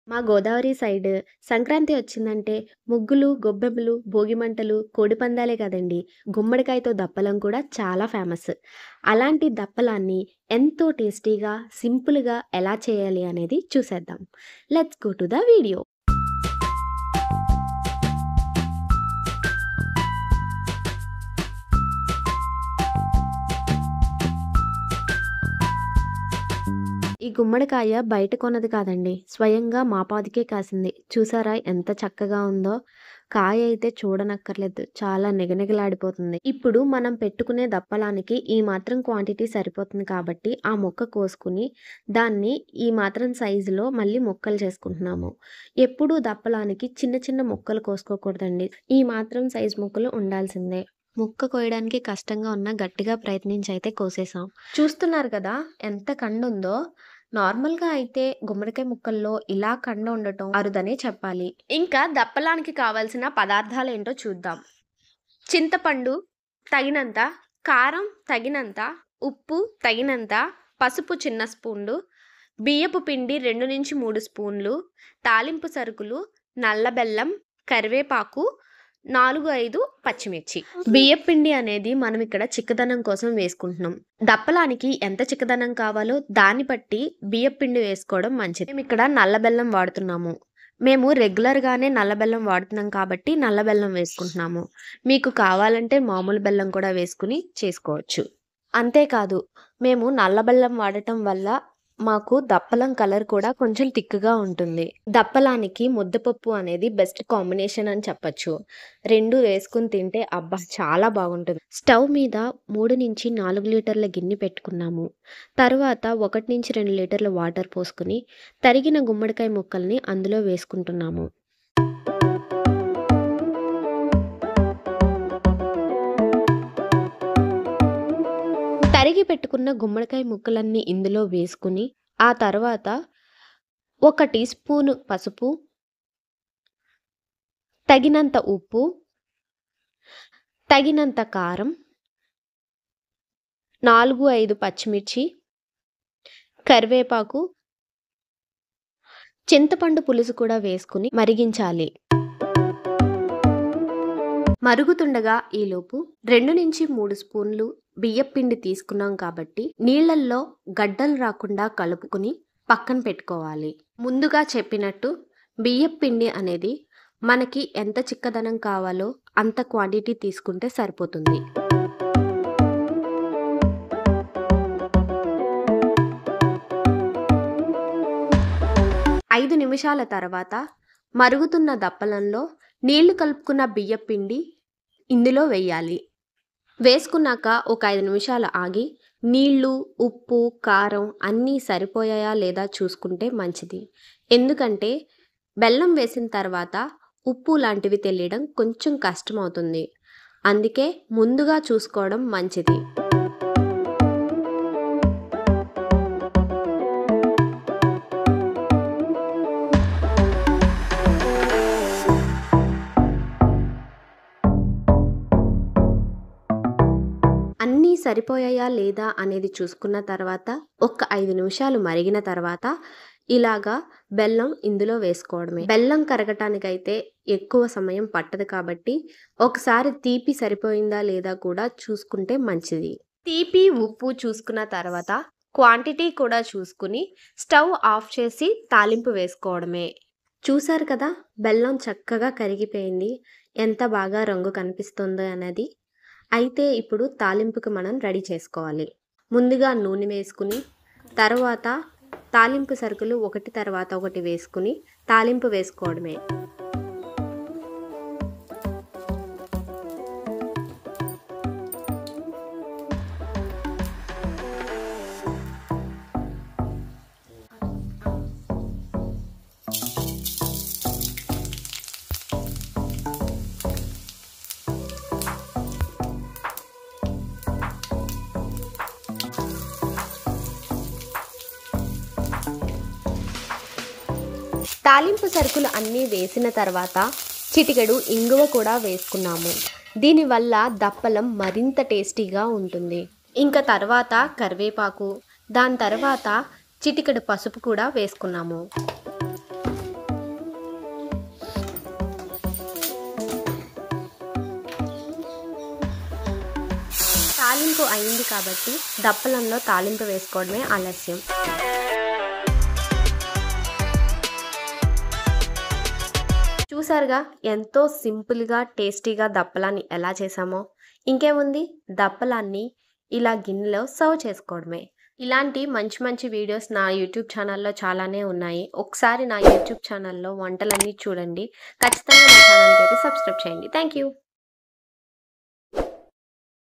మా గోదావరి సైడ్ సంక్రాంతి వచ్చిందంటే ముగ్గులు, గొబ్బెమ్మలు, భోగిమంటలు, కోడిపందాలే కదండీ! గుమ్మడికాయతో దప్పలం కూడా చాలా ఫేమస్. అలాంటి దప్పలాన్ని ఎంతో టేస్టీగా, సింపుల్‌గా ఎలా చేయాలి అనేది చూసేద్దాం. Let's go to the video. ఈ గుమ్మడికాయ బయట కొన్నది కాదండి. స్వయంగా మా పాదికే కాసింది. చూసారా ఎంత చక్కగా ఉందో? కాయ అయితే చూడనక్కర్లేదు. చాలా నిగనిగలాడిపోతుంది. ఇప్పుడు మనం పెట్టుకునే దప్పలానికి ఈ మాత్రం క్వాంటిటీ సరిపోతుంది కాబట్టి ఆ ముక్క కోసుకుని దాన్ని ఈ మాత్రం సైజులో మళ్ళీ ముక్కలు చేసుకుంటున్నాము. ఎప్పుడూ దప్పలానికి చిన్న చిన్న ముక్కలు కోసుకోకూడదండి. ఈ మాత్రం సైజు ముక్కలు ఉండాల్సిందే. ముక్క కోయడానికి కష్టంగా ఉన్నా గట్టిగా ప్రయత్నించి అయితే కోసేసాం. చూస్తున్నారు కదా ఎంత కండుందో. నార్మల్‌గా అయితే గుమ్మడికాయ ముక్కల్లో ఇలా కండ ఉండటం అరుదనే చెప్పాలి. ఇంకా దప్పలానికి కావాల్సిన పదార్థాలేంటో చూద్దాం. చింతపండు తగినంత, కారం తగినంత, ఉప్పు తగినంత, పసుపు చిన్న స్పూన్లు, బియ్యపు పిండి 2-3 స్పూన్లు, తాలింపు సరుకులు, నల్ల బెల్లం, కరివేపాకు, 4-5 పచ్చిమిర్చి. బియ్యపు పిండి అనేది మనం ఇక్కడ చిక్కదనం కోసం వేసుకుంటున్నాం. దప్పలానికి ఎంత చిక్కదనం కావాలో దాన్ని బట్టి బియ్యపు పిండి వేసుకోవడం మంచిది. మేము ఇక్కడ నల్ల బెల్లం వాడుతున్నాము. మేము రెగ్యులర్‌గానే నల్ల బెల్లం వాడుతున్నాం కాబట్టి నల్ల బెల్లం వేసుకుంటున్నాము. మీకు కావాలంటే మామూలు బెల్లం కూడా వేసుకుని చేసుకోవచ్చు. అంతేకాదు మేము నల్ల బెల్లం వాడటం వల్ల మాకు దప్పలం కలర్ కూడా కొంచెం థిక్‌గా ఉంటుంది. దప్పలానికి ముద్దపప్పు అనేది బెస్ట్ కాంబినేషన్ అని చెప్పొచ్చు. 2 వేసుకొని తింటే అబ్బా! చాలా బాగుంటుంది. స్టవ్ మీద 3-4 లీటర్ల గిన్నె పెట్టుకున్నాము. తర్వాత 1-2 లీటర్ల వాటర్ పోసుకొని తరిగిన గుమ్మడికాయ ముక్కల్ని అందులో వేసుకుంటున్నాము. తరిగి పెట్టుకున్న గుమ్మడికాయ ముక్కలన్నీ ఇందులో వేసుకుని ఆ తర్వాత 1 టీ స్పూను పసుపు, తగినంత ఉప్పు, తగినంత కారం, 4-5 పచ్చిమిర్చి, కరివేపాకు, చింతపండు పులుసు కూడా వేసుకుని మరిగించాలి. మరుగుతుండగా ఈలోపు 2-3 స్పూన్లు బియ్యపు పిండి తీసుకున్నాం కాబట్టి నీళ్ళల్లో గడ్డలు రాకుండా కలుపుకుని పక్కన పెట్టుకోవాలి. ముందుగా చెప్పినట్టు బియ్యపు పిండి అనేది మనకి ఎంత చిక్కదనం కావాలో అంత క్వాంటిటీ తీసుకుంటే సరిపోతుంది. 5 నిమిషాల తర్వాత మరుగుతున్న దప్పలంలో నీళ్లు కలుపుకున్న బియ్యపు పిండి ఇందులో వేయాలి. వేసుకున్నాక ఒక 5 నిమిషాలు ఆగి నీళ్లు, ఉప్పు, కారం అన్నీ సరిపోయాయా లేదా చూసుకుంటే మంచిది. ఎందుకంటే బెల్లం వేసిన తర్వాత ఉప్పు లాంటివి తెలియడం కొంచెం కష్టమవుతుంది. అందుకే ముందుగా చూసుకోవడం మంచిది. అన్నీ సరిపోయాయా లేదా అనేది చూసుకున్న తర్వాత ఒక 5 నిమిషాలు మరిగిన తర్వాత ఇలాగా బెల్లం ఇందులో వేసుకోవడమే. బెల్లం కరగటానికైతే ఎక్కువ సమయం పట్టదు కాబట్టి ఒకసారి తీపి సరిపోయిందా లేదా కూడా చూసుకుంటే మంచిది. తీపి, ఉప్పు చూసుకున్న తర్వాత క్వాంటిటీ కూడా చూసుకుని స్టవ్ ఆఫ్ చేసి తాలింపు వేసుకోవడమే. చూసారు కదా బెల్లం చక్కగా కరిగిపోయింది. ఎంత బాగా రంగు కనిపిస్తుందో అనేది. అయితే ఇప్పుడు తాలింపుకి మనం రెడీ చేసుకోవాలి. ముందుగా నూనె వేసుకుని తర్వాత తాలింపు సరుకులు ఒకటి తర్వాత ఒకటి వేసుకుని తాలింపు వేసుకోవడమే. తాలింపు సరుకులు అన్నీ వేసిన తర్వాత చిటికెడు ఇంగువ కూడా వేసుకున్నాము. దీనివల్ల దప్పలం మరింత టేస్టీగా ఉంటుంది. ఇంకా తర్వాత కరివేపాకు, దాని తర్వాత చిటికెడు పసుపు కూడా వేసుకున్నాము. తాలింపు అయింది కాబట్టి దప్పలంలో తాలింపు వేసుకోవడమే ఆలస్యం. చూసారుగా ఎంతో సింపుల్‌గా, టేస్టీగా దప్పలాన్ని ఎలా చేశామో. ఇంకేముంది దప్పలాన్ని ఇలా గిన్నెలో సర్వ్ చేసుకోవడమే. ఇలాంటి మంచి మంచి వీడియోస్ నా యూట్యూబ్ ఛానల్‌లో చాలానే ఉన్నాయి. ఒకసారి నా యూట్యూబ్ ఛానల్‌లో వంటలన్నీ చూడండి. ఖచ్చితంగా నా ఛానల్‌కైతే సబ్స్క్రైబ్ చేయండి. Thank you.